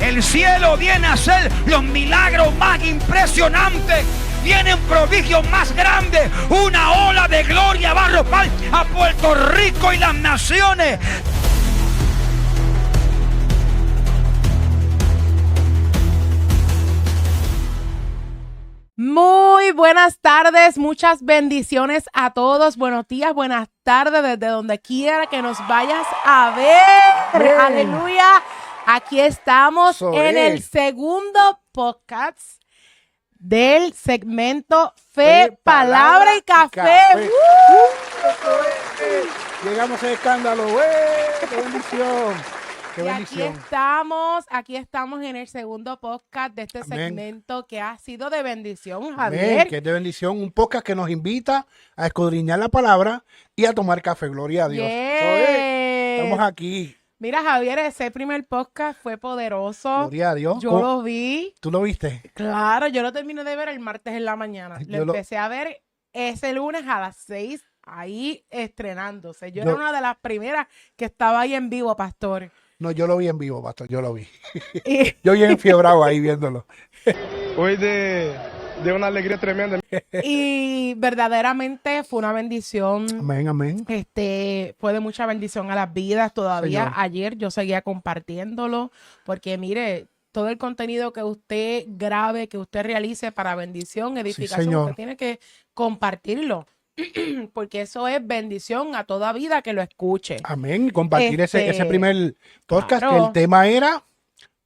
El cielo viene a hacer los milagros más impresionantes. Vienen prodigios más grandes. Una ola de gloria va a arropar a Puerto Rico y las naciones. Muy buenas tardes, muchas bendiciones a todos. Buenos días, buenas tardes, desde donde quiera que nos vayas a ver. Bien. Aleluya. Aquí estamos el segundo podcast del segmento Fe, Palabra y Café. Llegamos a escándalo. ¡Qué bendición! ¡Qué bendición! Aquí estamos en el segundo podcast de este segmento que ha sido de bendición, Javier. Amén, que es de bendición, un podcast que nos invita a escudriñar la palabra y a tomar café. Gloria a Dios. Estamos aquí. Mira, Javier, ese primer podcast fue poderoso. Gloria a Dios. Yo lo vi. ¿Tú lo viste? Claro, yo lo terminé de ver el martes en la mañana. Lo empecé a ver ese lunes a las 6, ahí estrenándose. Yo era una de las primeras que estaba ahí en vivo, pastor. No, yo lo vi en vivo, pastor, yo lo vi. Yo bien enfiebrado ahí viéndolo. Hoy de una alegría tremenda. Y verdaderamente fue una bendición. Amén, amén. Fue de mucha bendición a las vidas todavía. Señor. Ayer yo seguía compartiéndolo porque mire, todo el contenido que usted grabe, que usted realice para bendición, edificación, usted tiene que compartirlo. Porque eso es bendición a toda vida que lo escuche. Amén. Compartir ese primer podcast, claro, que el tema era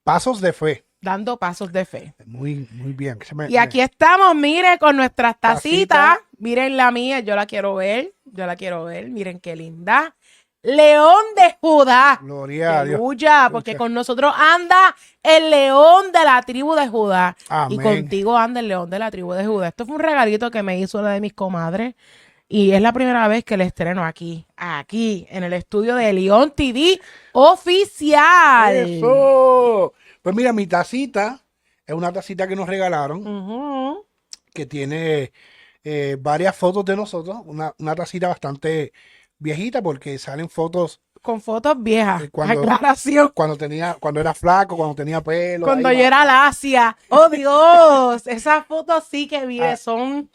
Pasos de Fe. Dando pasos de fe. Muy bien. Y aquí estamos, mire, con nuestras tacitas. Miren la mía, yo la quiero ver. Miren qué linda. León de Judá. Gloria a Dios. Aleluya, porque con nosotros anda el león de la tribu de Judá. Amén. Y contigo anda el león de la tribu de Judá. Esto fue un regalito que me hizo una de mis comadres. Y es la primera vez que le estreno aquí, en el estudio de León TV Oficial. ¡Eso! Pues mira, mi tacita es una tacita que nos regalaron, que tiene varias fotos de nosotros. Una tacita bastante viejita porque salen fotos. Con fotos viejas, aclaración. Cuando era flaco, cuando tenía pelo. Cuando yo era lacia. ¡Oh, Dios! Esas fotos sí que vi, son...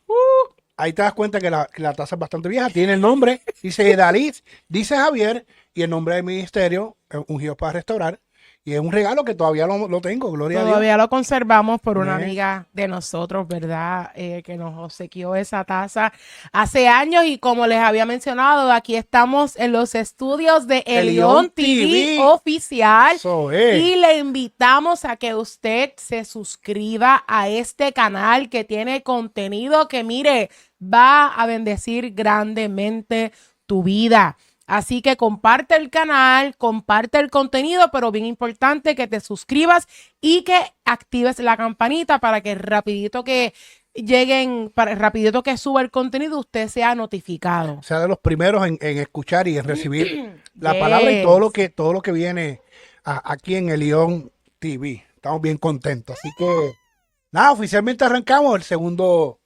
Ahí te das cuenta que la taza es bastante vieja. Tiene el nombre, dice Dalí, dice Javier, y el nombre del ministerio, Ungidos para Restaurar. Y es un regalo que todavía lo tengo, gloria a Dios. Todavía lo conservamos por una amiga de nosotros, ¿verdad? Que nos obsequió esa taza hace años. Y como les había mencionado, aquí estamos en los estudios de León TV Oficial. Y le invitamos a que usted se suscriba a este canal que tiene contenido que, mire, va a bendecir grandemente tu vida. Así que comparte el canal, comparte el contenido, pero bien importante que te suscribas y que actives la campanita para que rapidito que rapidito que suba el contenido, usted sea notificado. Sea de los primeros en escuchar y en recibir la palabra y todo lo que viene aquí en el León TV. Estamos bien contentos. Así que, nada, oficialmente arrancamos el segundo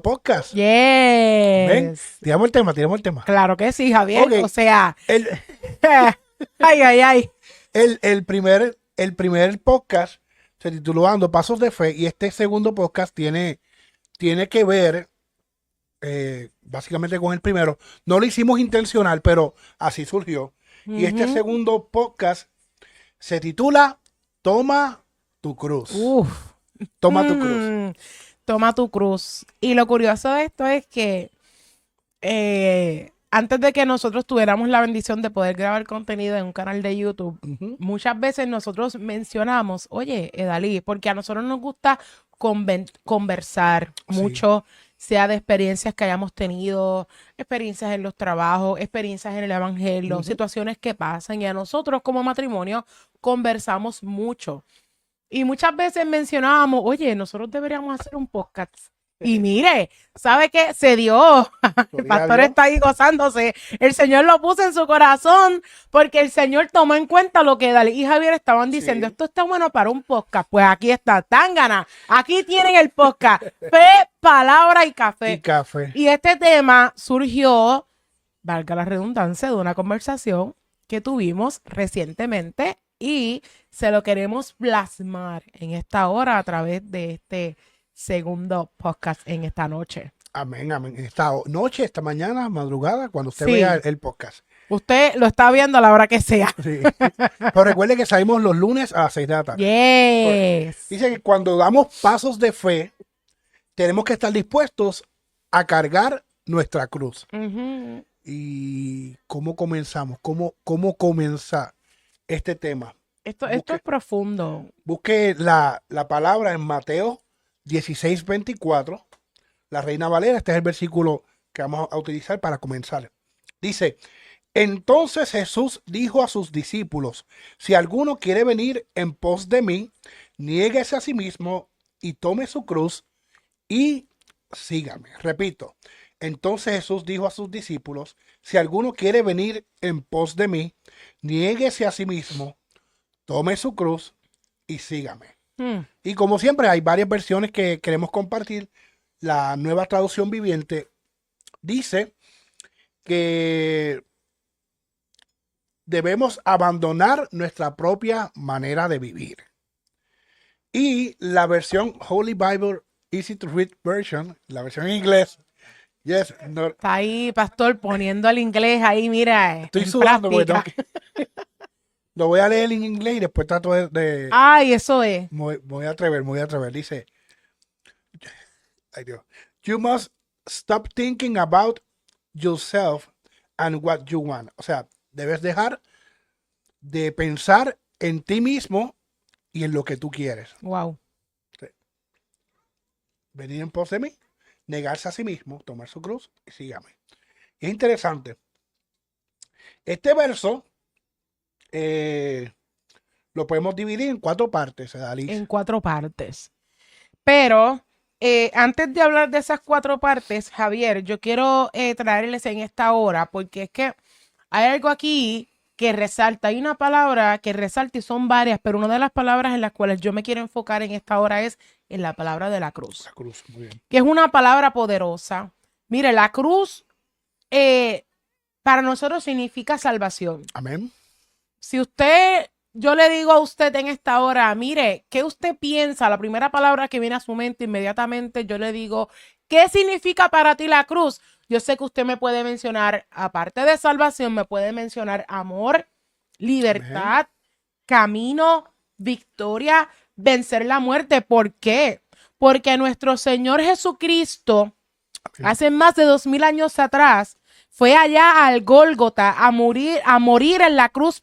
podcast. Yes. Tiramos el tema. Claro que sí, Javier. Okay. O sea, ay. El primer podcast se tituló Dando Pasos de Fe y este segundo podcast tiene que ver básicamente con el primero. No lo hicimos intencional, pero así surgió. Y este segundo podcast se titula Toma tu cruz. Toma tu cruz. Toma tu cruz. Y lo curioso de esto es que antes de que nosotros tuviéramos la bendición de poder grabar contenido en un canal de YouTube, muchas veces nosotros mencionamos, oye, Dalí, porque a nosotros nos gusta conversar mucho, sea de experiencias que hayamos tenido, experiencias en los trabajos, experiencias en el evangelio, situaciones que pasan. Y a nosotros como matrimonio conversamos mucho. Y muchas veces mencionábamos, oye, nosotros deberíamos hacer un podcast. Y mire, ¿sabe qué? Se dio. El pastor está ahí gozándose. El Señor lo puso en su corazón porque el Señor tomó en cuenta lo que Dalí y Javier estaban diciendo. Esto está bueno para un podcast. Pues aquí está, Tángana. Aquí tienen el podcast. Fe, palabra y café. Y este tema surgió, valga la redundancia, de una conversación que tuvimos recientemente y se lo queremos plasmar en esta hora a través de este segundo podcast en esta noche. Amén, amén. Esta noche, esta mañana, madrugada, cuando usted Sí. vea el podcast. Usted lo está viendo a la hora que sea. Sí. Pero recuerde que salimos los lunes a las 6 de la tarde. Yes. Dice que cuando damos pasos de fe, tenemos que estar dispuestos a cargar nuestra cruz. Ujú. ¿Y cómo comenzamos? ¿Cómo comienza este tema? Esto Busque- es profundo. Busque la palabra en Mateo 16:24, la Reina Valera. Este es el versículo que vamos a utilizar para comenzar. Dice, entonces Jesús dijo a sus discípulos, si alguno quiere venir en pos de mí, niéguese a sí mismo y tome su cruz y sígame. Repito, entonces Jesús dijo a sus discípulos, si alguno quiere venir en pos de mí, niéguese a sí mismo, tome su cruz y sígame. Y como siempre, hay varias versiones que queremos compartir. La Nueva Traducción Viviente dice que debemos abandonar nuestra propia manera de vivir. Y la versión Holy Bible Easy to Read Version, la versión en inglés, yes, no, Está ahí, pastor, poniendo el inglés ahí, mira. estoy en sudando porque práctica. tengo que- lo voy a leer en inglés y después trato de Ay, eso es. me voy a atrever. Dice, ay Dios, you must stop thinking about yourself and what you want. O sea, debes dejar de pensar en ti mismo y en lo que tú quieres. Wow. Venir en pos de mí, negarse a sí mismo, tomar su cruz y sígame. Y es interesante. Este verso lo podemos dividir en 4 partes, Adalys. En 4 partes. Pero antes de hablar de esas 4 partes, Javier, yo quiero traerles en esta hora, porque es que hay algo aquí que resalta. Hay una palabra que resalta y son varias, pero una de las palabras en las cuales yo me quiero enfocar en esta hora es en la palabra de la cruz, La cruz, muy bien. que es una palabra poderosa. Mire, la cruz para nosotros significa salvación. Amén. Si yo le digo a usted en esta hora, mire, ¿qué usted piensa? La primera palabra que viene a su mente inmediatamente, yo le digo, ¿qué significa para ti la cruz? Yo sé que usted me puede mencionar, aparte de salvación, me puede mencionar amor, libertad, camino, victoria, vencer la muerte. ¿Por qué? Porque nuestro Señor Jesucristo, Amén. hace más de 2000 años atrás, fue allá al Gólgota a morir en la cruz,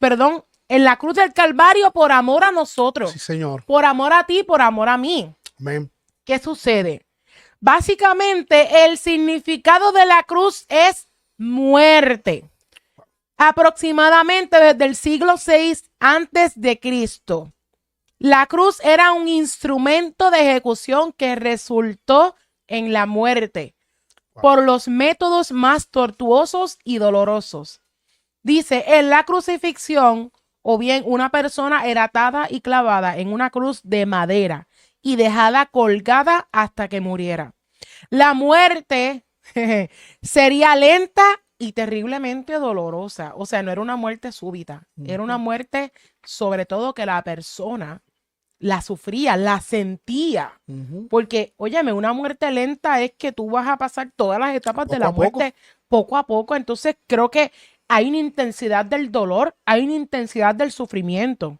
en la cruz del Calvario por amor a nosotros, Sí, Señor. por amor a ti, por amor a mí. Amén. ¿Qué sucede? Básicamente, el significado de la cruz es muerte. Aproximadamente desde el siglo VI antes de Cristo, la cruz era un instrumento de ejecución que resultó en la muerte por los métodos más tortuosos y dolorosos. Dice, en la crucifixión, o bien una persona era atada y clavada en una cruz de madera y dejada colgada hasta que muriera. La muerte sería lenta y terriblemente dolorosa. O sea, no era una muerte súbita, era una muerte sobre todo que la persona la sufría, la sentía. Porque, óyeme, una muerte lenta es que tú vas a pasar todas las etapas de Poco la a poco. muerte poco a poco. Entonces, creo que hay una intensidad del dolor, hay una intensidad del sufrimiento.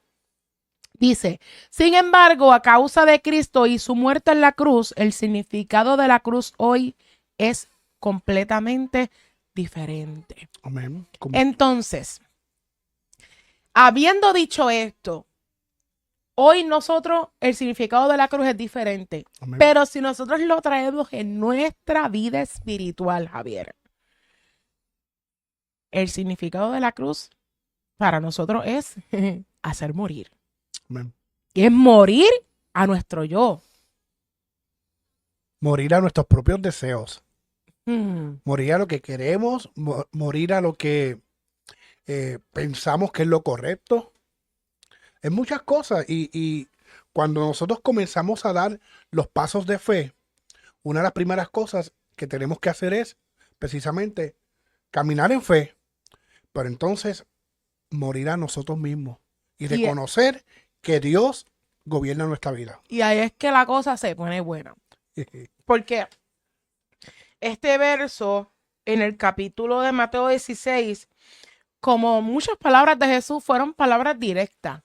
Dice, sin embargo, a causa de Cristo y su muerte en la cruz, el significado de la cruz hoy es completamente diferente. Amén. Como- Entonces, habiendo dicho esto, hoy nosotros, el significado de la cruz es diferente. Amén. Pero si nosotros lo traemos en nuestra vida espiritual, Javier, el significado de la cruz para nosotros es hacer morir. Amén. Y es morir a nuestro yo. Morir a nuestros propios deseos. Mm, Morir a lo que queremos. Morir a lo que pensamos que es lo correcto. Es muchas cosas. Y cuando nosotros comenzamos a dar los pasos de fe, una de las primeras cosas que tenemos que hacer es precisamente caminar en fe, pero entonces morir a nosotros mismos y reconocer que Dios gobierna nuestra vida. Y ahí es que la cosa se pone buena. Porque este verso en el capítulo de Mateo 16, como muchas palabras de Jesús, fueron palabras directas.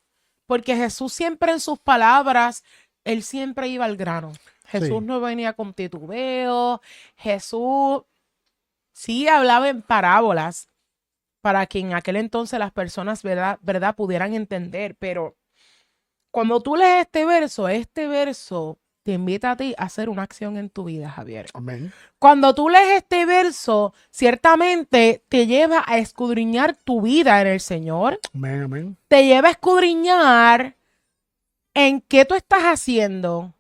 Porque Jesús siempre en sus palabras, él siempre iba al grano. Jesús no venía con titubeo. Jesús sí hablaba en parábolas para que en aquel entonces las personas, verdad, pudieran entender. Pero cuando tú lees este verso te invita a ti a hacer una acción en tu vida, Javier. Amén. Cuando tú lees este verso, ciertamente te lleva a escudriñar tu vida en el Señor. Amén, amén. Te lleva a escudriñar en qué tú estás haciendo.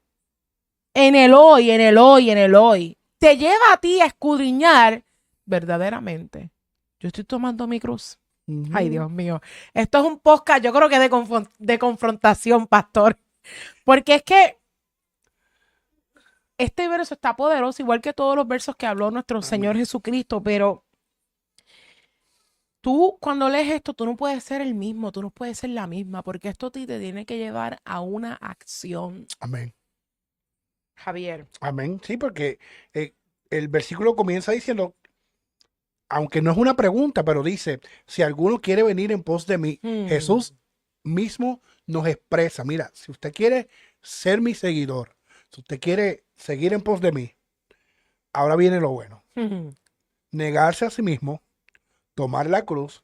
En el hoy, en el hoy, en el hoy. Te lleva a ti a escudriñar verdaderamente. Yo estoy tomando mi cruz. Ay, Dios mío. Esto es un podcast, yo creo que de confrontación, pastor. Porque es que este verso está poderoso, igual que todos los versos que habló nuestro Señor Jesucristo, pero tú cuando lees esto, tú no puedes ser el mismo, tú no puedes ser la misma, porque esto te tiene que llevar a una acción. Amén. Javier. Amén. Sí, porque el versículo comienza diciendo, aunque no es una pregunta, pero dice, si alguno quiere venir en pos de mí, Jesús mismo nos expresa, mira, si usted quiere ser mi seguidor, si usted quiere seguir en pos de mí, ahora viene lo bueno. Negarse a sí mismo, tomar la cruz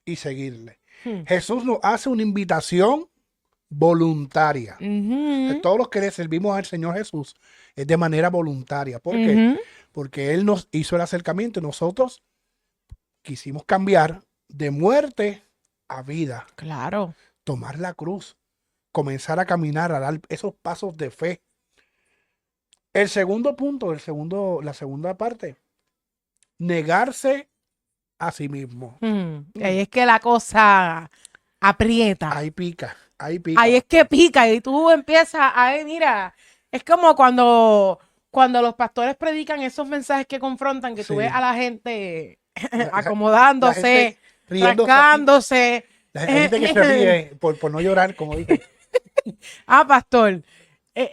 y seguirle. Jesús nos hace una invitación voluntaria. De todos los que le servimos al Señor Jesús es de manera voluntaria. ¿Por qué? Porque Él nos hizo el acercamiento y nosotros quisimos cambiar de muerte a vida. Claro. Tomar la cruz, comenzar a caminar, a dar esos pasos de fe. El segundo punto, la segunda parte, negarse a sí mismo. Ahí es que la cosa aprieta. Ahí pica, ahí pica. Ahí es que pica y tú empiezas, ay, mira, es como cuando los pastores predican esos mensajes que confrontan, que tú ves a la gente acomodándose, rascándose. La gente que se ríe por no llorar, como dije. Pastor,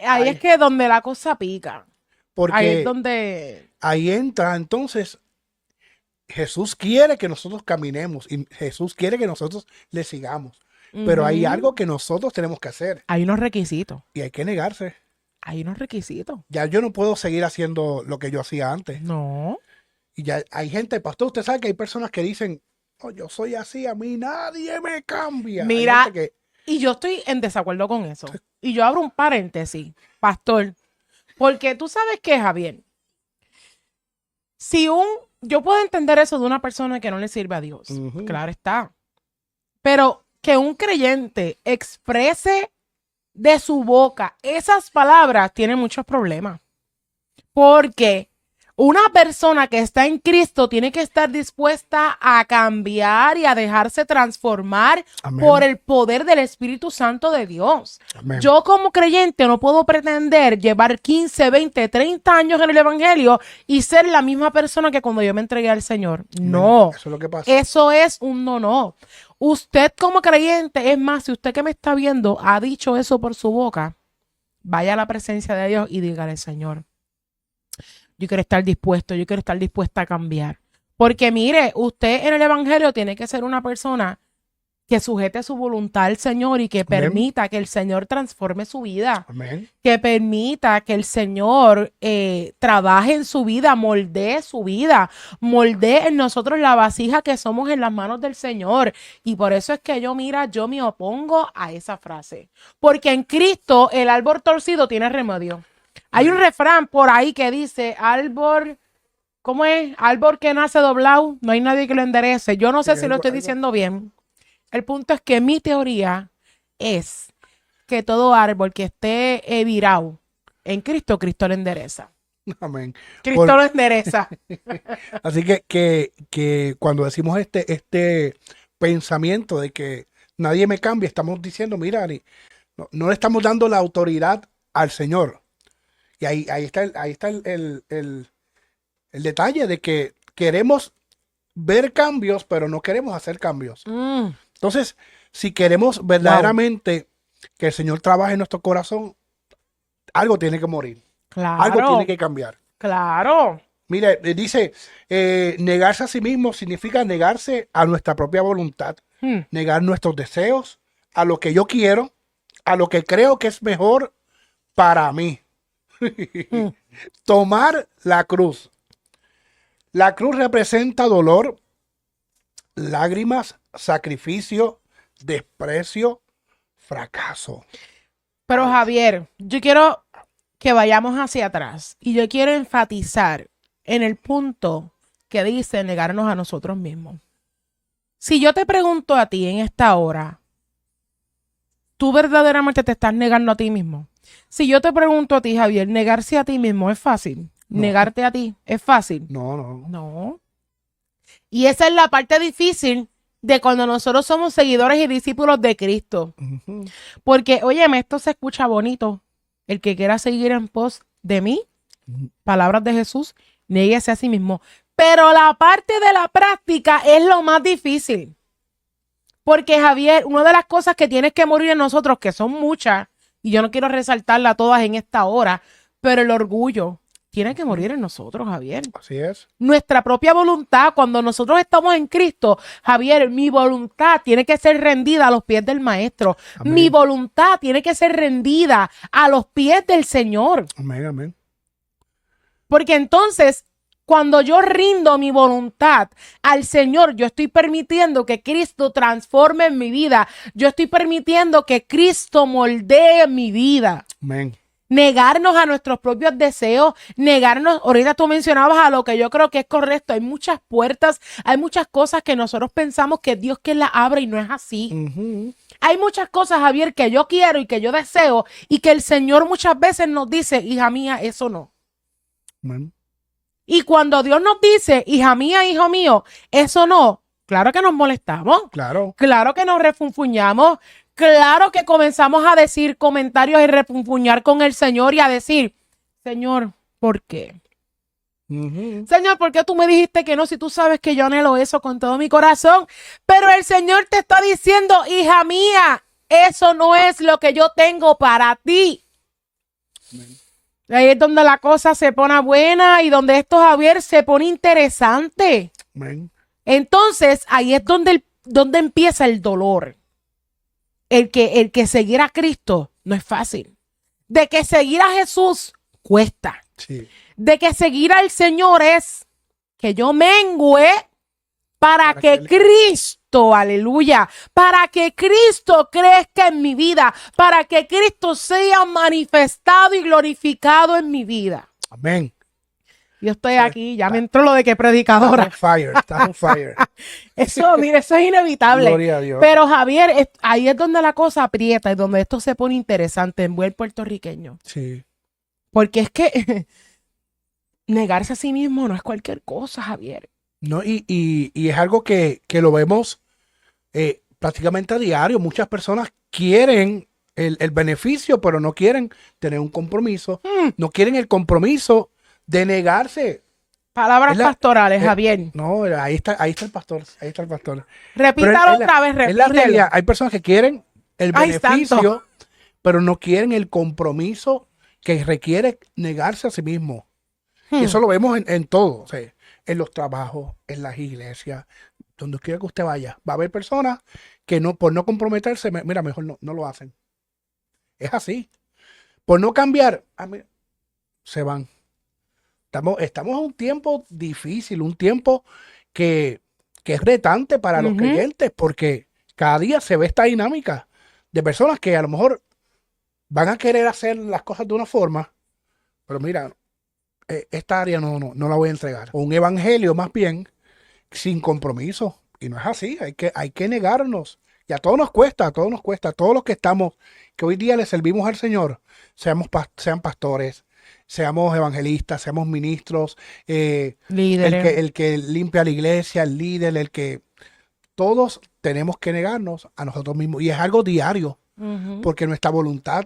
ahí es que donde la cosa pica. Porque ahí es donde... Ahí entra, entonces, Jesús quiere que nosotros caminemos y Jesús quiere que nosotros le sigamos. Pero hay algo que nosotros tenemos que hacer. Hay unos requisitos. Y hay que negarse. Hay unos requisitos. Ya yo no puedo seguir haciendo lo que yo hacía antes. No. Y ya hay gente, pastor, usted sabe que hay personas que dicen, oh, yo soy así, a mí nadie me cambia. Mira, y yo estoy en desacuerdo con eso. Y yo abro un paréntesis, pastor. Porque tú sabes que, Javier, yo puedo entender eso de una persona que no le sirve a Dios. Claro está. Pero que un creyente exprese de su boca esas palabras tiene muchos problemas. Porque una persona que está en Cristo tiene que estar dispuesta a cambiar y a dejarse transformar por el poder del Espíritu Santo de Dios. Amén. Yo como creyente no puedo pretender llevar 15, 20, 30 años en el Evangelio y ser la misma persona que cuando yo me entregué al Señor. Amén. No. Eso es lo que pasa. Eso es un no. Usted como creyente, es más, si usted que me está viendo ha dicho eso por su boca, vaya a la presencia de Dios y dígale, Señor, yo quiero estar dispuesta a cambiar. Porque mire, usted en el Evangelio tiene que ser una persona que sujete su voluntad al Señor y que permita que el Señor transforme su vida. Amén. Que permita que el Señor trabaje en su vida, moldee su vida, moldee en nosotros la vasija que somos en las manos del Señor. Y por eso es que yo me opongo a esa frase. Porque en Cristo el árbol torcido tiene remedio. Hay un refrán por ahí que dice, árbol, ¿cómo es? Árbol que nace doblado, no hay nadie que lo enderece. Yo no sé si lo estoy diciendo bien. El punto es que mi teoría es que todo árbol que esté virado en Cristo, Cristo lo endereza. Amén. Cristo lo endereza. Así que cuando decimos este pensamiento de que nadie me cambia, estamos diciendo, mira, no le estamos dando la autoridad al Señor. Y ahí está el detalle de que queremos ver cambios, pero no queremos hacer cambios. Entonces, si queremos verdaderamente que el Señor trabaje en nuestro corazón, algo tiene que morir. Claro. Algo tiene que cambiar. Claro. Mire, dice, negarse a sí mismo significa negarse a nuestra propia voluntad, negar nuestros deseos, a lo que yo quiero, a lo que creo que es mejor para mí. Tomar la cruz. La cruz representa dolor, lágrimas, sacrificio, desprecio, fracaso. Pero Javier, yo quiero que vayamos hacia atrás y yo quiero enfatizar en el punto que dice negarnos a nosotros mismos. Si yo te pregunto a ti en esta hora, ¿tú verdaderamente te estás negando a ti mismo? Si yo te pregunto a ti, Javier, negarse a ti mismo es fácil. No. Negarte a ti es fácil. No. No. Y esa es la parte difícil de cuando nosotros somos seguidores y discípulos de Cristo. Ujú. Porque, óyeme, esto se escucha bonito. El que quiera seguir en pos de mí, palabras de Jesús, néguese a sí mismo. Pero la parte de la práctica es lo más difícil. Porque, Javier, una de las cosas que tienes que morir en nosotros, que son muchas, y yo no quiero resaltarlas todas en esta hora, pero el orgullo tiene que morir en nosotros, Javier. Así es. Nuestra propia voluntad, cuando nosotros estamos en Cristo, Javier, mi voluntad tiene que ser rendida a los pies del Maestro. Amén. Mi voluntad tiene que ser rendida a los pies del Señor. Amén, amén. Porque entonces, cuando yo rindo mi voluntad al Señor, yo estoy permitiendo que Cristo transforme en mi vida. Yo estoy permitiendo que Cristo moldee mi vida. Amén. Negarnos a nuestros propios deseos, negarnos, ahorita tú mencionabas a lo que yo creo que es correcto, hay muchas puertas, hay muchas cosas que nosotros pensamos que Dios que las abre y no es así. Ujú. Hay muchas cosas, Javier, que yo quiero y que yo deseo y que el Señor muchas veces nos dice, hija mía, eso no. Amén. Y cuando Dios nos dice, hija mía, hijo mío, eso no, claro que nos molestamos, Claro. claro que nos refunfuñamos, claro que comenzamos a decir comentarios y refunfuñar con el Señor y a decir, Señor, ¿por qué? Ujú. Señor, ¿por qué tú me dijiste que no si tú sabes que yo anhelo eso con todo mi corazón? Pero el Señor te está diciendo, hija mía, eso no es lo que yo tengo para ti. Ahí es donde la cosa se pone buena y donde esto, Javier, se pone interesante. Amén. Entonces, ahí es donde empieza el dolor. El que seguir a Cristo no es fácil. De que seguir a Jesús cuesta. Sí. De que seguir al Señor es que yo mengüe para que Cristo, aleluya, para que Cristo crezca en mi vida, para que Cristo sea manifestado y glorificado en mi vida. Amén. Yo estoy aquí, ya me entró lo de que predicadora. Estás on fire. Estás on fire. Eso, mire, eso es inevitable. Gloria a Dios. Pero Javier, ahí es donde la cosa aprieta y donde esto se pone interesante en buen puertorriqueño. Sí. Porque es que negarse a sí mismo no es cualquier cosa, Javier. No, y es algo que lo vemos prácticamente a diario. Muchas personas quieren el beneficio, pero no quieren tener un compromiso. No quieren el compromiso de negarse. Palabras pastorales, es- Javier. No, ahí está el pastor. Ahí está el pastor. Repítalo Pero es otra vez, Es la repítelo. realidad. Hay personas que quieren el Ay, beneficio, santo. pero no quieren el compromiso que requiere negarse a sí mismo. Y eso lo vemos en todo, o sea, en los trabajos, en las iglesias, donde quiera que usted vaya. Va a haber personas que no, por no comprometerse, mira, mejor no lo hacen. Es así. Por no cambiar, mira, se van. Estamos en un tiempo difícil, un tiempo que es retante para los creyentes, porque cada día se ve esta dinámica de personas que a lo mejor van a querer hacer las cosas de una forma, pero mira, esta área no la voy a entregar. O un evangelio más bien sin compromiso. Y no es así, hay que negarnos. Y a todos nos cuesta, a todos los que estamos, que hoy día le servimos al Señor, sean pastores, seamos evangelistas, seamos ministros, Líderes. el que limpia la iglesia, el líder, todos tenemos que negarnos a nosotros mismos. Y es algo diario, porque nuestra voluntad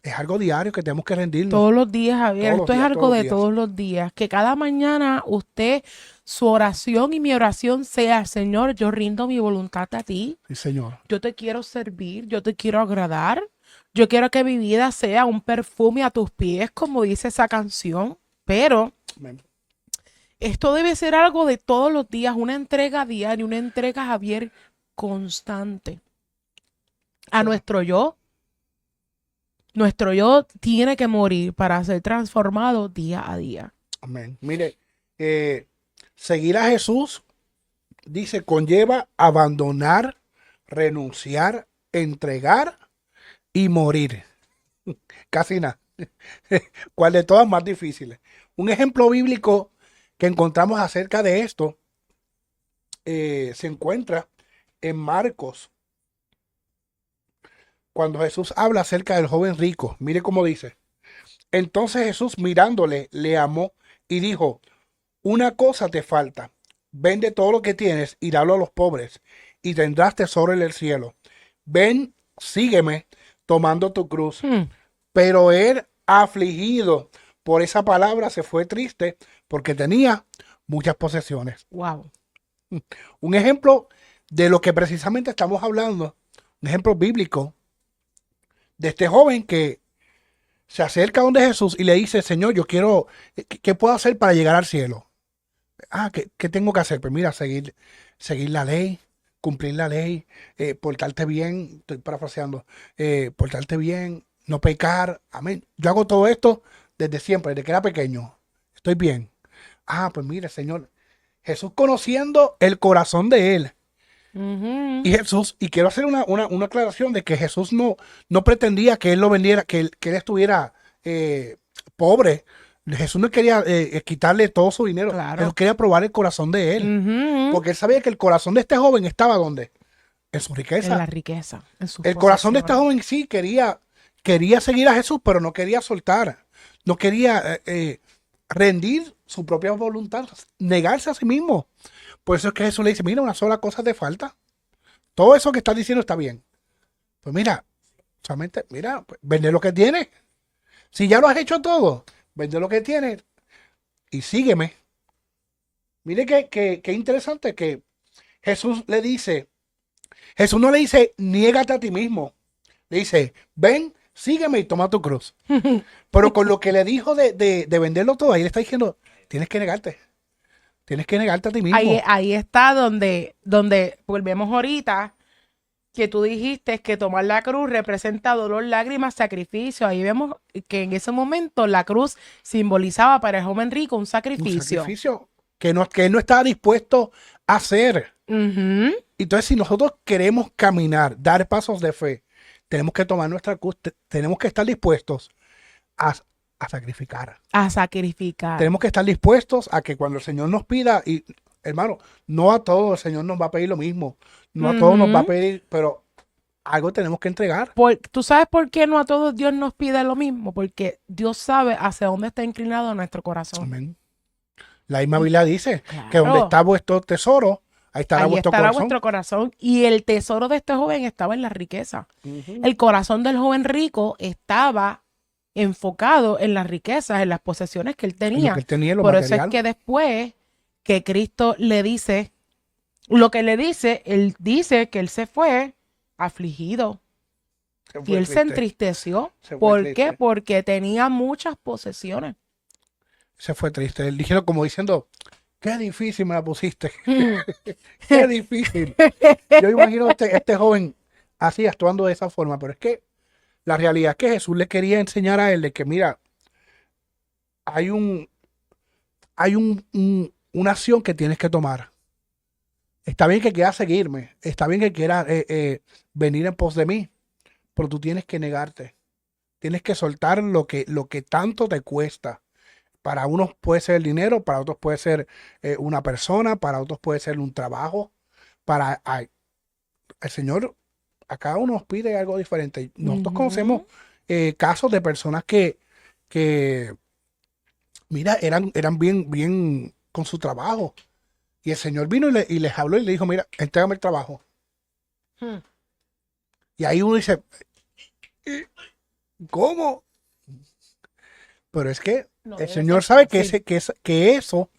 Es algo diario que tenemos que rendirnos. Todos los días, Javier. Todos los Esto es días, algo todos los de días. todos los días. Que cada mañana usted, su oración y mi oración sea, Señor, yo rindo mi voluntad a ti. Sí, Señor. Yo te quiero servir, yo te quiero agradar. Yo quiero que mi vida sea un perfume a tus pies, como dice esa canción. Pero Amén. esto debe ser algo de todos los días, una entrega diaria, una entrega, Javier, constante a nuestro yo. Nuestro yo tiene que morir para ser transformado día a día. Amén. Mire, seguir a Jesús, dice, conlleva abandonar, renunciar, entregar y morir. Casi nada. ¿Cuál de todas más difíciles? Un ejemplo bíblico que encontramos acerca de esto se encuentra en Marcos, cuando Jesús habla acerca del joven rico. Mire cómo dice. Entonces Jesús, mirándole, le amó y dijo, una cosa te falta, vende todo lo que tienes y dalo a los pobres y tendrás tesoro en el cielo. Ven, sígueme tomando tu cruz. Pero él, afligido por esa palabra, se fue triste porque tenía muchas posesiones. Wow. Un ejemplo de lo que precisamente estamos hablando, un ejemplo bíblico de este joven que se acerca donde Jesús y le dice, Señor, yo quiero, ¿qué puedo hacer para llegar al cielo? ¿Qué tengo que hacer? Pues mira, seguir la ley, cumplir la ley, portarte bien, estoy parafraseando, portarte bien, no pecar, amén. Yo hago todo esto desde siempre, desde que era pequeño, estoy bien. Pues mire, Señor, Jesús conociendo el corazón de él, y Jesús, y quiero hacer una aclaración de que Jesús no pretendía que él lo vendiera, que él estuviera pobre. Jesús no quería quitarle todo su dinero. Claro. Él quería probar el corazón de él. Porque él sabía que el corazón de este joven estaba ¿dónde? En su riqueza. En la riqueza. En sus El corazón de este posesiones. joven sí quería seguir a Jesús, pero no quería soltar. No quería rendir su propia voluntad, negarse a sí mismo. Por eso es que Jesús le dice, mira, una sola cosa te falta. Todo eso que estás diciendo está bien. Pues mira, solamente, mira, pues, vende lo que tienes. Si ya lo has hecho todo, vende lo que tienes y sígueme. Mire qué interesante que Jesús no le dice, niégate a ti mismo. Le dice, ven, sígueme y toma tu cruz. Pero con lo que le dijo de venderlo todo, ahí le está diciendo, tienes que negarte. Tienes que negarte a ti mismo. Ahí está donde volvemos ahorita, que tú dijiste que tomar la cruz representa dolor, lágrimas, sacrificio. Ahí vemos que en ese momento la cruz simbolizaba para el joven rico un sacrificio. Un sacrificio que él no estaba dispuesto a hacer. Entonces, si nosotros queremos caminar, dar pasos de fe, tenemos que tomar nuestra cruz, tenemos que estar dispuestos a sacrificar. A sacrificar. Tenemos que estar dispuestos a que cuando el Señor nos pida, y hermano, no a todos el Señor nos va a pedir lo mismo, no a todos nos va a pedir, pero algo tenemos que entregar. ¿Tú sabes por qué no a todos Dios nos pide lo mismo? Porque Dios sabe hacia dónde está inclinado nuestro corazón. Amén. La misma Biblia dice Claro. que donde está vuestro tesoro, ahí estará vuestro corazón. Y el tesoro de este joven estaba en la riqueza. El corazón del joven rico estaba enfocado en las riquezas, en las posesiones que él tenía. Lo que él tenía, lo Por material. eso es que después que Cristo le dice, lo que le dice, él dice que él se fue afligido. Y él se entristeció. ¿Por qué? Porque tenía muchas posesiones. Se fue triste. Él dijeron como diciendo, qué difícil me la pusiste. Qué difícil. Yo imagino este joven así actuando de esa forma, pero es que la realidad es que Jesús le quería enseñar a él de que, mira, hay una acción que tienes que tomar. Está bien que quieras seguirme, está bien que quieras venir en pos de mí, pero tú tienes que negarte. Tienes que soltar lo que tanto te cuesta. Para unos puede ser el dinero, para otros puede ser una persona, para otros puede ser un trabajo. El Señor a cada uno nos pide algo diferente. Nosotros conocemos casos de personas que mira, eran bien con su trabajo. Y el Señor vino y les habló y le dijo, mira, entrégame el trabajo. Y ahí uno dice, ¿Cómo? Pero es que No el debe Señor ser sabe fácil. que eso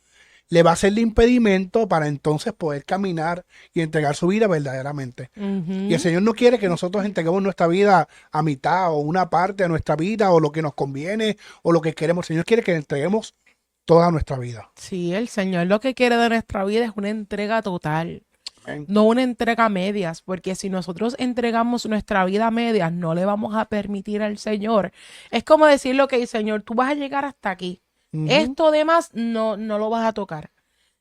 le va a ser el impedimento para entonces poder caminar y entregar su vida verdaderamente. Y el Ujú. Señor no quiere que nosotros entreguemos nuestra vida a mitad o una parte de nuestra vida o lo que nos conviene o lo que queremos. El Señor quiere que entreguemos toda nuestra vida. Sí, el Señor lo que quiere de nuestra vida es una entrega total, Amén. no una entrega a medias, porque si nosotros entregamos nuestra vida a medias, no le vamos a permitir al Señor. Es como decirle, ok, Señor, tú vas a llegar hasta aquí. Ujú. Esto demás no lo vas a tocar.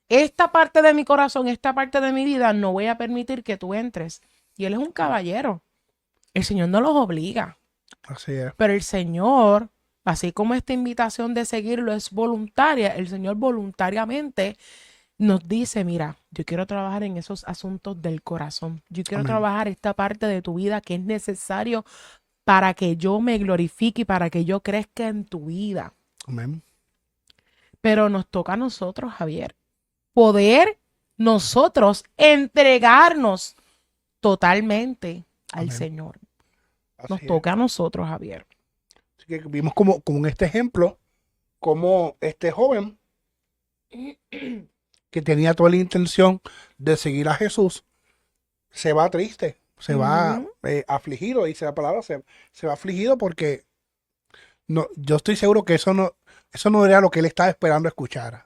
Esta parte de mi corazón, esta parte de mi vida, no voy a permitir que tú entres. Y Él es un caballero. El Señor no los obliga. Así es. Pero el Señor, así como esta invitación de seguirlo es voluntaria, el Señor voluntariamente nos dice, mira, yo quiero trabajar en esos asuntos del corazón. Yo quiero Amén. trabajar esta parte de tu vida que es necesario para que yo me glorifique y para que yo crezca en tu vida. Amén. Pero nos toca a nosotros, Javier, poder nosotros entregarnos totalmente al Amén. Señor. Así Nos es. toca a nosotros, Javier. Así que vimos como en este ejemplo, como este joven que tenía toda la intención de seguir a Jesús, se va triste, se va Ujú. afligido, dice la palabra, se va afligido porque no, yo estoy seguro que eso no era lo que él estaba esperando escuchar.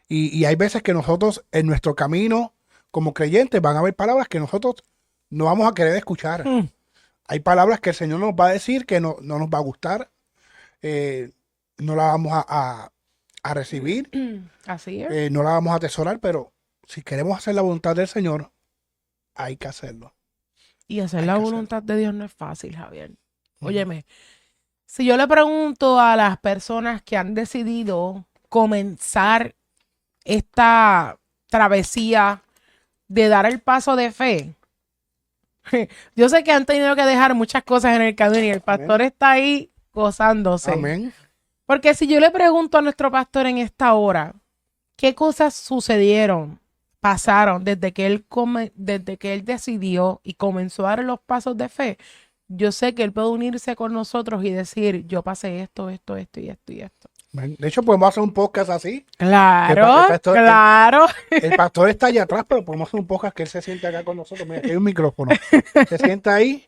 Y hay veces que nosotros en nuestro camino como creyentes van a haber palabras que nosotros no vamos a querer escuchar. Mm. Hay palabras que el Señor nos va a decir que no nos va a gustar, no la vamos a recibir, Así es. no la vamos a atesorar, pero si queremos hacer la voluntad del Señor, hay que hacerlo. Y hacer Hay la que voluntad de Dios no es fácil, Javier. Ujú. Óyeme, si yo le pregunto a las personas que han decidido comenzar esta travesía de dar el paso de fe, yo sé que han tenido que dejar muchas cosas en el camino y el pastor está ahí gozándose. Amén. Porque si yo le pregunto a nuestro pastor en esta hora, ¿qué cosas sucedieron, pasaron desde que él decidió y comenzó a dar los pasos de fe? Yo sé que él puede unirse con nosotros y decir, yo pasé esto y esto y esto. Amén. De hecho, podemos hacer un podcast así. Claro, El pastor- claro. El pastor está allá atrás, pero podemos hacer un podcast que él se siente acá con nosotros. Mira, aquí hay un micrófono. Se sienta ahí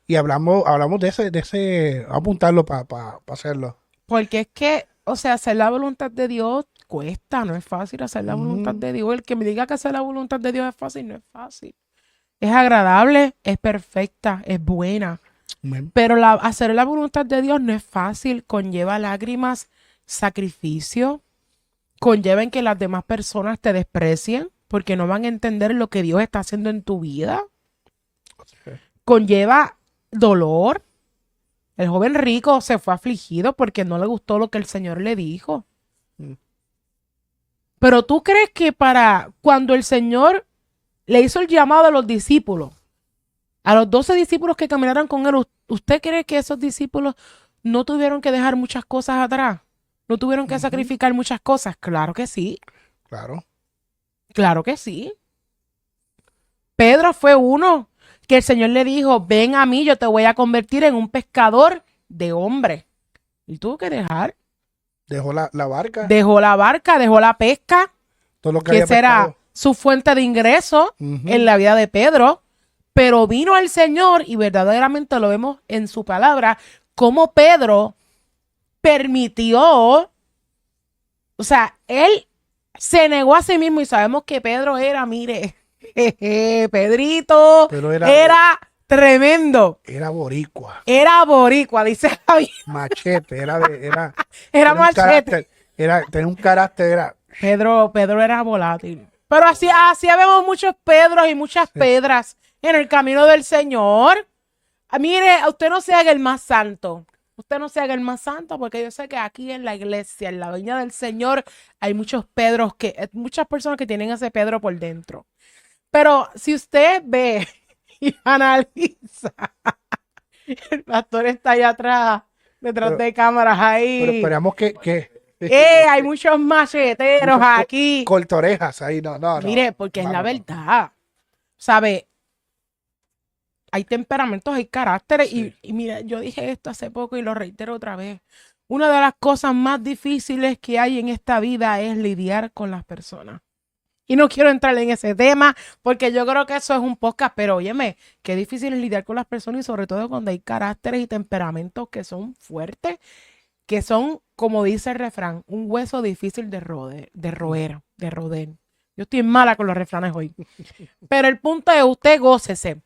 y hablamos de ese, vamos a apuntarlo para hacerlo. Porque es que, o sea, hacer la voluntad de Dios cuesta, no es fácil hacer la voluntad de Dios. El que me diga que hacer la voluntad de Dios es fácil, no es fácil. Es agradable, es perfecta, es buena. Amén. Pero hacer la voluntad de Dios no es fácil, conlleva lágrimas, sacrificio, conlleva en que las demás personas te desprecien porque no van a entender lo que Dios está haciendo en tu vida. Conlleva dolor. El joven rico se fue afligido porque no le gustó lo que el Señor le dijo. Mm. Pero tú crees que para cuando el Señor le hizo el llamado a los discípulos, a los 12 discípulos que caminaron con él, ¿usted cree que esos discípulos no tuvieron que dejar muchas cosas atrás? ¿No tuvieron que sacrificar muchas cosas? Claro que sí, Claro. claro que sí. Pedro fue uno que el Señor le dijo, ven a mí, yo te voy a convertir en un pescador de hombres. Y tuvo que dejar. Dejó la barca. Dejó la barca, dejó la pesca, Todo lo que que había esa era pescado. su fuente de ingreso Ujú. en la vida de Pedro. Pero vino el Señor y verdaderamente lo vemos en su palabra, como Pedro permitió, o sea, él se negó a sí mismo y sabemos que Pedro era, mire, Pedrito Pero era tremendo. era boricua, Era boricua, dice Javier. machete, era Era tenía un machete. carácter, tenía un carácter, era Pedro era volátil. Pero así vemos muchos Pedros y muchas Pedras en el camino del Señor. Mire, usted no se haga el más santo. Usted no se haga el más santo, porque yo sé que aquí en la iglesia, en la viña del Señor, hay muchos Pedros muchas personas que tienen ese Pedro por dentro. Pero si usted ve y analiza, el pastor está allá atrás, detrás de cámaras ahí. pero esperamos que Hay muchos macheteros muchos aquí. cortorejas ahí, no. Mire, porque es la Vamos, verdad. ¿Sabe? hay temperamentos, hay caracteres. Sí. Y mira, yo dije esto hace poco y lo reitero otra vez. Una de las cosas más difíciles que hay en esta vida es lidiar con las personas. Y no quiero entrar en ese tema porque yo creo que eso es un podcast, pero óyeme, qué difícil es lidiar con las personas y sobre todo cuando hay caracteres y temperamentos que son fuertes, que son, como dice el refrán, un hueso difícil de roer. Yo estoy mala con los refranes hoy. Pero el punto es, usted gócese,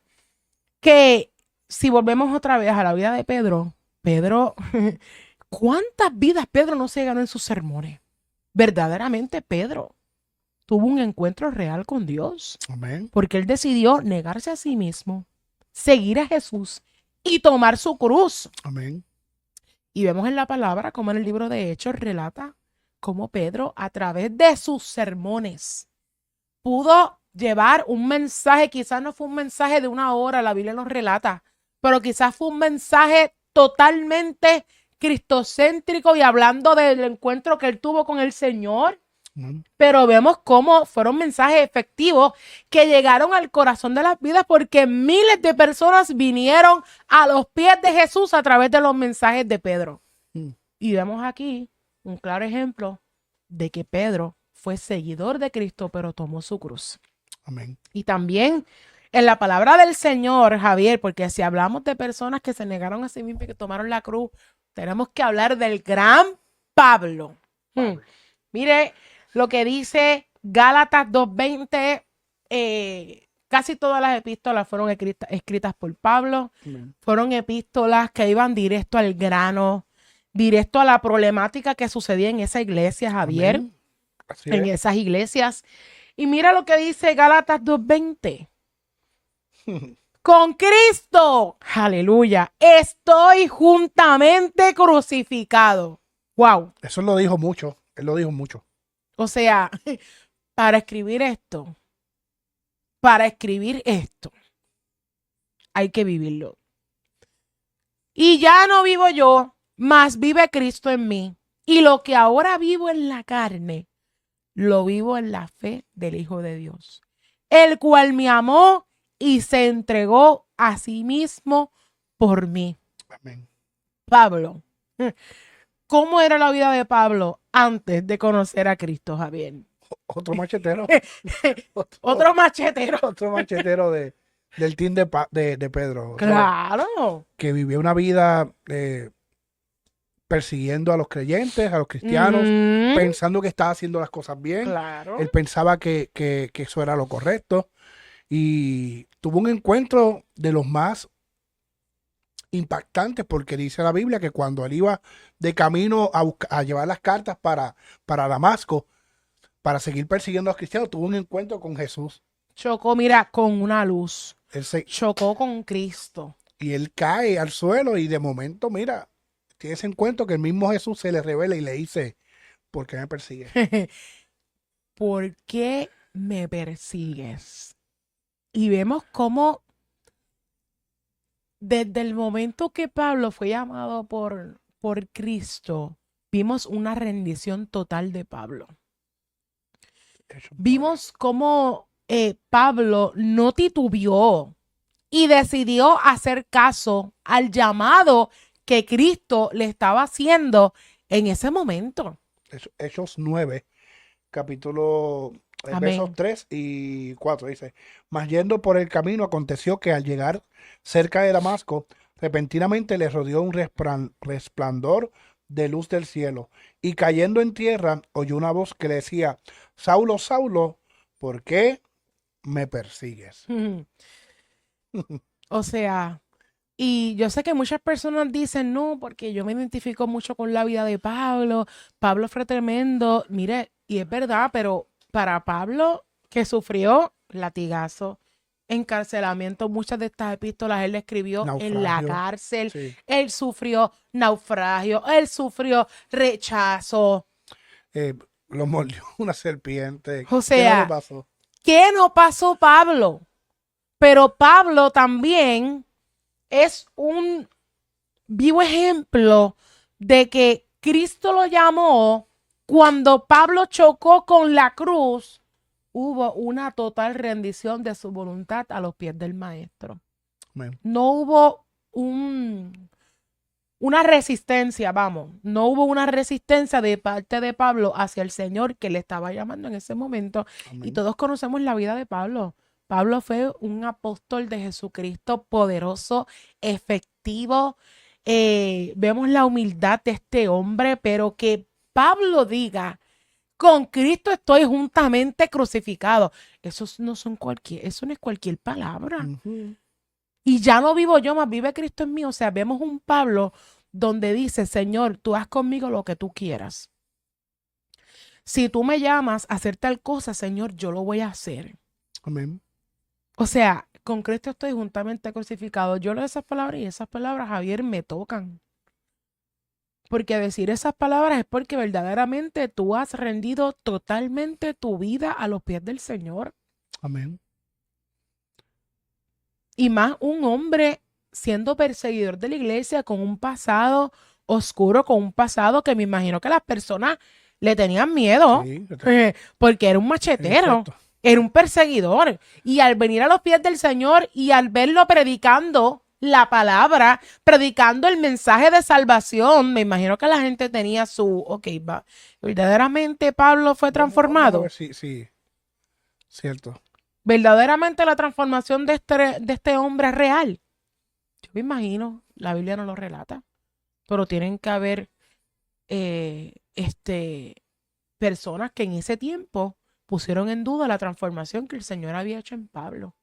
que si volvemos otra vez a la vida de Pedro, ¿cuántas vidas Pedro no se ganó en sus sermones? Verdaderamente Pedro tuvo un encuentro real con Dios, Amén. porque él decidió negarse a sí mismo, seguir a Jesús y tomar su cruz. Amén. Y vemos en la palabra, como en el libro de Hechos, relata cómo Pedro, a través de sus sermones, pudo llevar un mensaje. Quizás no fue un mensaje de 1 hora, la Biblia nos relata, pero quizás fue un mensaje totalmente cristocéntrico y hablando del encuentro que él tuvo con el Señor. Pero vemos cómo fueron mensajes efectivos que llegaron al corazón de las vidas porque miles de personas vinieron a los pies de Jesús a través de los mensajes de Pedro. Y vemos aquí un claro ejemplo de que Pedro fue seguidor de Cristo, pero tomó su cruz. Amén. Y también en la palabra del Señor, Javier, porque si hablamos de personas que se negaron a sí mismos y que tomaron la cruz, tenemos que hablar del gran Pablo. Mire lo que dice Gálatas 2:20, casi todas las epístolas fueron escritas por Pablo. Amén. Fueron epístolas que iban directo al grano, directo a la problemática que sucedía en esa iglesia, Javier, Amén. Así en es. esas iglesias. Y mira lo que dice Gálatas 2:20. Con Cristo, aleluya, estoy juntamente crucificado. Wow. Eso lo dijo mucho. Él lo dijo mucho. O sea, para escribir esto, hay que vivirlo. Y ya no vivo yo, mas vive Cristo en mí. Y lo que ahora vivo en la carne, lo vivo en la fe del Hijo de Dios, el cual me amó y se entregó a sí mismo por mí. Amén. Pablo. ¿Cómo era la vida de Pablo antes de conocer a Cristo, Javier? Otro machetero. Otro machetero. Otro machetero del team de Pedro. O sea, Claro. que vivió una vida persiguiendo a los creyentes, a los cristianos, pensando que estaba haciendo las cosas bien. Claro. Él pensaba que eso era lo correcto. Y tuvo un encuentro de los más impactantes, porque dice la Biblia que cuando él iba de camino a llevar las cartas para Damasco, para seguir persiguiendo a los cristianos, tuvo un encuentro con Jesús. Chocó, mira, con una luz. Él Chocó con Cristo. y él cae al suelo y de momento, mira, tiene ese encuentro que el mismo Jesús se le revela y le dice, ¿por qué me persigues? ¿Por qué me persigues? Y vemos cómo desde el momento que Pablo fue llamado por Cristo, vimos una rendición total de Pablo. Vimos cómo Pablo no titubeó y decidió hacer caso al llamado que Cristo le estaba haciendo en ese momento. Hechos 9, capítulo Amén. versos 3 y 4, dice, mas yendo por el camino aconteció que al llegar cerca de Damasco, repentinamente le rodeó un resplandor de luz del cielo, y cayendo en tierra, oyó una voz que le decía, Saulo, Saulo, ¿por qué me persigues? O sea, y yo sé que muchas personas dicen, no, porque yo me identifico mucho con la vida de Pablo. Pablo fue tremendo. Mire, y es verdad, pero para Pablo, que sufrió latigazo, encarcelamiento, muchas de estas epístolas él escribió en la Naufragio. cárcel. Sí. Él sufrió naufragio, él sufrió rechazo. Lo mordió una serpiente. O ¿Qué sea, no le pasó? ¿Qué no pasó Pablo? Pero Pablo también es un vivo ejemplo de que Cristo lo llamó. Cuando Pablo chocó con la cruz, hubo una total rendición de su voluntad a los pies del maestro. Amén. No hubo una resistencia, no hubo una resistencia de parte de Pablo hacia el Señor que le estaba llamando en ese momento. Amén. Y todos conocemos la vida de Pablo. Pablo fue un apóstol de Jesucristo poderoso, efectivo. Vemos la humildad de este hombre, pero que Pablo diga, con Cristo estoy juntamente crucificado. Eso no es cualquier palabra. Ujú. Y ya no vivo yo, más vive Cristo en mí. O sea, vemos un Pablo donde dice, Señor, tú haz conmigo lo que tú quieras. Si tú me llamas a hacer tal cosa, Señor, yo lo voy a hacer. Amén. O sea, con Cristo estoy juntamente crucificado. Yo leo esas palabras y esas palabras, Javier, me tocan. Porque decir esas palabras es porque verdaderamente tú has rendido totalmente tu vida a los pies del Señor. Amén. Y más un hombre siendo perseguidor de la iglesia con un pasado oscuro, con un pasado que me imagino que las personas le tenían miedo, Sí, porque era un machetero, exacto. era un perseguidor. Y al venir a los pies del Señor y al verlo predicando la palabra, predicando el mensaje de salvación, me imagino que la gente tenía verdaderamente Pablo fue transformado. Vamos a ver sí, cierto. Verdaderamente la transformación de este hombre es real. Yo me imagino, la Biblia no lo relata, pero tienen que haber personas que en ese tiempo pusieron en duda la transformación que el Señor había hecho en Pablo.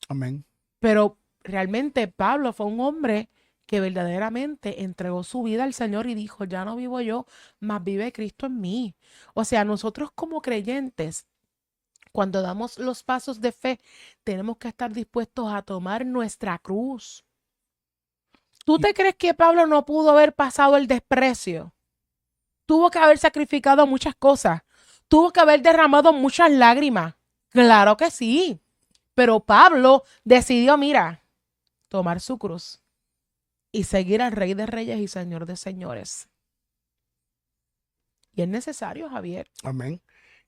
Amén. Pero realmente Pablo fue un hombre que verdaderamente entregó su vida al Señor y dijo, ya no vivo yo, mas vive Cristo en mí. O sea, nosotros como creyentes, cuando damos los pasos de fe, tenemos que estar dispuestos a tomar nuestra cruz. ¿Tú te crees que Pablo no pudo haber pasado el desprecio? Tuvo que haber sacrificado muchas cosas. Tuvo que haber derramado muchas lágrimas. Claro que sí. Pero Pablo decidió, mira, tomar su cruz y seguir al Rey de Reyes y Señor de Señores. Y es necesario, Javier. Amén.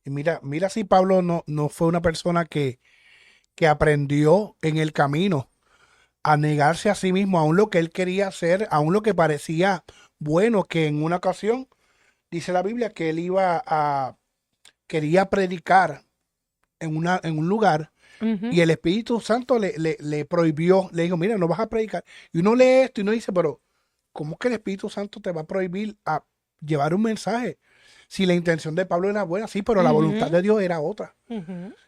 Y mira si Pablo no fue una persona que aprendió en el camino a negarse a sí mismo, aún lo que él quería hacer, aún lo que parecía bueno, que en una ocasión dice la Biblia que él quería predicar en un lugar y el Espíritu Santo le prohibió, le dijo, mira, no vas a predicar. Y uno lee esto y uno dice, pero ¿cómo que el Espíritu Santo te va a prohibir a llevar un mensaje? Si la intención de Pablo era buena, sí, pero la voluntad de Dios era otra.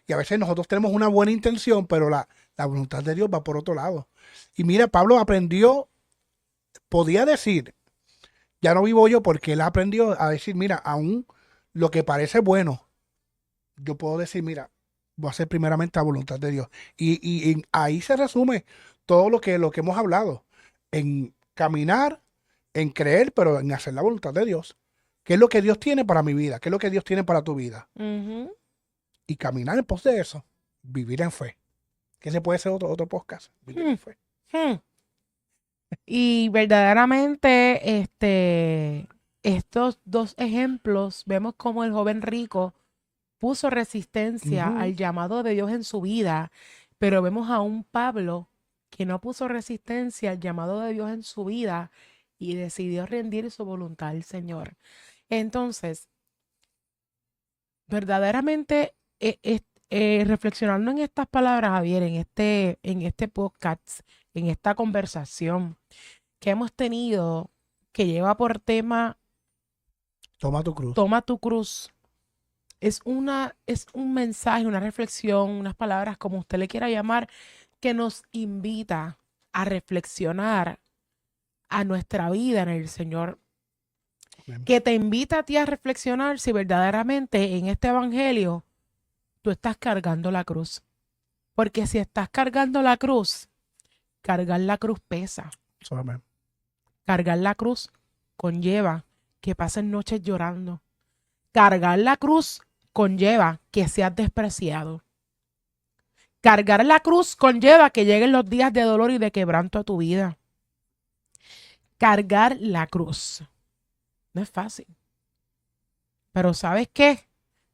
Y a veces nosotros tenemos una buena intención, pero la voluntad de Dios va por otro lado. Y mira, Pablo aprendió, podía decir, ya no vivo yo, porque él aprendió a decir, mira, aún lo que parece bueno, yo puedo decir, mira, voy a hacer primeramente la voluntad de Dios. Y ahí se resume todo lo que hemos hablado, en caminar, en creer, pero en hacer la voluntad de Dios. ¿Qué es lo que Dios tiene para mi vida? ¿Qué es lo que Dios tiene para tu vida? Y caminar en pos de eso, vivir en fe. ¿Qué se puede ser otro podcast? Vivir en fe. Y verdaderamente, estos dos ejemplos, vemos cómo el joven rico puso resistencia al llamado de Dios en su vida, pero vemos a un Pablo que no puso resistencia al llamado de Dios en su vida y decidió rendir su voluntad al Señor. Entonces, verdaderamente, reflexionando en estas palabras, Javier, en este podcast, en esta conversación que hemos tenido, que lleva por tema Toma tu cruz. Toma tu cruz. Es un mensaje, una reflexión, unas palabras, como usted le quiera llamar, que nos invita a reflexionar a nuestra vida en el Señor. Amén. Que te invita a ti a reflexionar si verdaderamente en este evangelio tú estás cargando la cruz. Porque si estás cargando la cruz, cargar la cruz pesa. Amén. Cargar la cruz conlleva que pasen noches llorando. Cargar la cruz conlleva que seas despreciado. Cargar la cruz conlleva que lleguen los días de dolor y de quebranto a tu vida. Cargar la cruz no es fácil. Pero ¿sabes qué?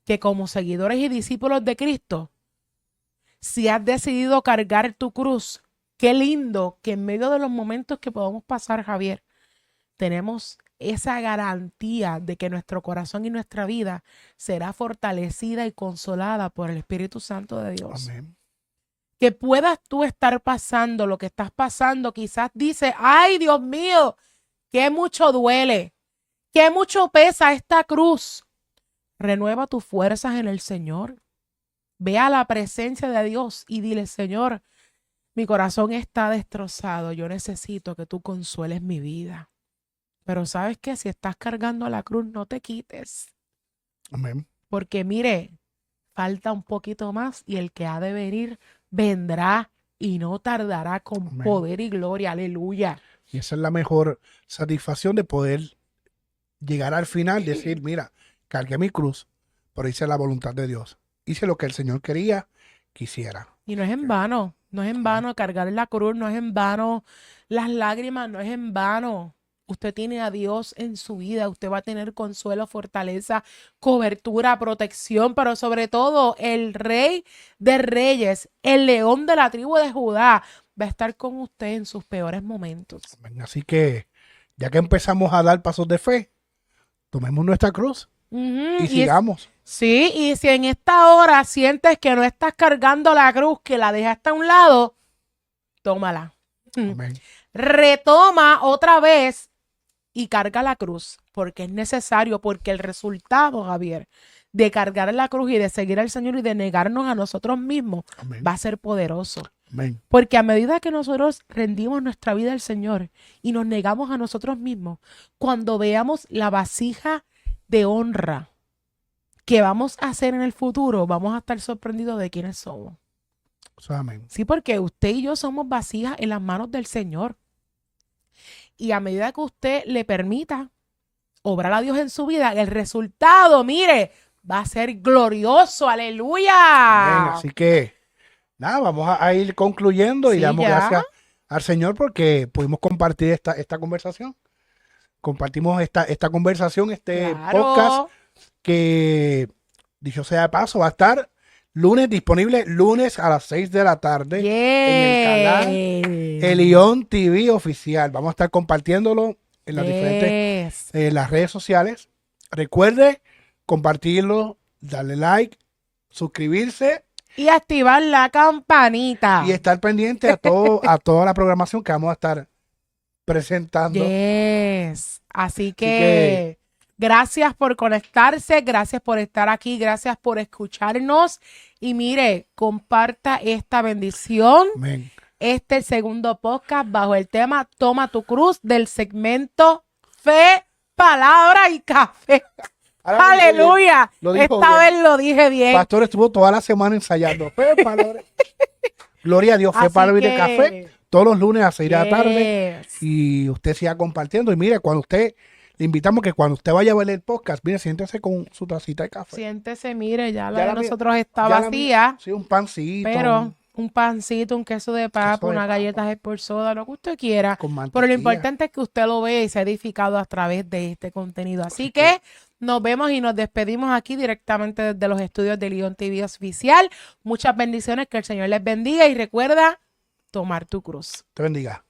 Que como seguidores y discípulos de Cristo, si has decidido cargar tu cruz, qué lindo que en medio de los momentos que podamos pasar, Javier, tenemos esa garantía de que nuestro corazón y nuestra vida será fortalecida y consolada por el Espíritu Santo de Dios. Amén. Que puedas tú estar pasando lo que estás pasando, quizás dices, ay Dios mío, que mucho duele, que mucho pesa esta cruz. Renueva tus fuerzas en el Señor. Ve a la presencia de Dios y dile, Señor, mi corazón está destrozado, yo necesito que tú consueles mi vida. Pero ¿sabes qué? Si estás cargando la cruz, no te quites. Amén. Porque mire, falta un poquito más y el que ha de venir vendrá y no tardará con Amén. poder y gloria. Aleluya. Y esa es la mejor satisfacción de poder llegar al final, decir, mira, cargué mi cruz, pero hice la voluntad de Dios. Hice lo que el Señor quería que hiciera. Y no es en vano, no es en vano cargar la cruz, no es en vano las lágrimas, no es en vano. Usted tiene a Dios en su vida, usted va a tener consuelo, fortaleza, cobertura, protección, pero sobre todo el Rey de Reyes, el León de la tribu de Judá, va a estar con usted en sus peores momentos. Amén. Así que, ya que empezamos a dar pasos de fe, tomemos nuestra cruz y sigamos. Sí, y si en esta hora sientes que no estás cargando la cruz, que la dejaste a un lado, tómala. Amén. Retoma otra vez y carga la cruz, porque es necesario, porque el resultado, Javier, de cargar la cruz y de seguir al Señor y de negarnos a nosotros mismos, Amén. va a ser poderoso. Amén. Porque a medida que nosotros rendimos nuestra vida al Señor y nos negamos a nosotros mismos, cuando veamos la vasija de honra que vamos a hacer en el futuro, vamos a estar sorprendidos de quiénes somos. Amén. Sí, porque usted y yo somos vasijas en las manos del Señor. Y a medida que usted le permita obrar a Dios en su vida, el resultado, mire, va a ser glorioso. ¡Aleluya! Amén. Así que, nada, vamos a ir concluyendo y Sí, damos ya. gracias al Señor porque pudimos compartir esta conversación. Compartimos esta conversación, Claro. podcast que, dicho sea de paso, va a estar disponible lunes a las 6 de la tarde en el canal Elión TV Oficial. Vamos a estar compartiéndolo en las diferentes las redes sociales. Recuerde compartirlo, darle like, suscribirse Y activar la campanita. y estar pendiente a toda la programación que vamos a estar presentando. Así que- que gracias por conectarse, gracias por estar aquí, gracias por escucharnos. Y mire, comparta esta bendición. Amén. Este segundo podcast bajo el tema Toma tu cruz del segmento Fe, Palabra y Café. Ahora ¡Aleluya! lo dijo Esta bien. vez lo dije bien. Pastor estuvo toda la semana ensayando. Fe, palabra. Gloria a Dios, fe, Así palabra y de que- café. Todos los lunes a 6 de la tarde. Yes. Y usted siga compartiendo. Y mire, le invitamos que cuando usted vaya a ver el podcast, mire, siéntese con su tacita de café. Siéntese, mire, ya la Ya de la mía- nosotros está Ya la vacía. Sí, un pancito. Pero un pancito, un queso de papa, Queso de unas papa. galletas por soda, lo que usted quiera. Con Pero mantequilla. lo importante es que usted lo vea y sea edificado a través de este contenido. Así que nos vemos y nos despedimos aquí directamente desde los estudios de Elión TV Oficial. Muchas bendiciones, que el Señor les bendiga y recuerda tomar tu cruz. Te bendiga.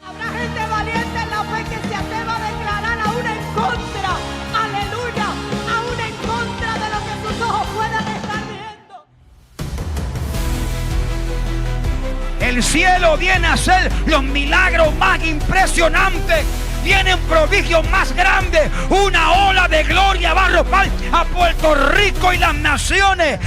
Habrá gente valiente en la fe que se atreva a declarar aún en contra, aleluya, aún en contra de lo que sus ojos puedan estar viendo. El cielo viene a hacer los milagros más impresionantes. Vienen prodigios más grandes. Una ola de gloria va a arropar a Puerto Rico y las naciones.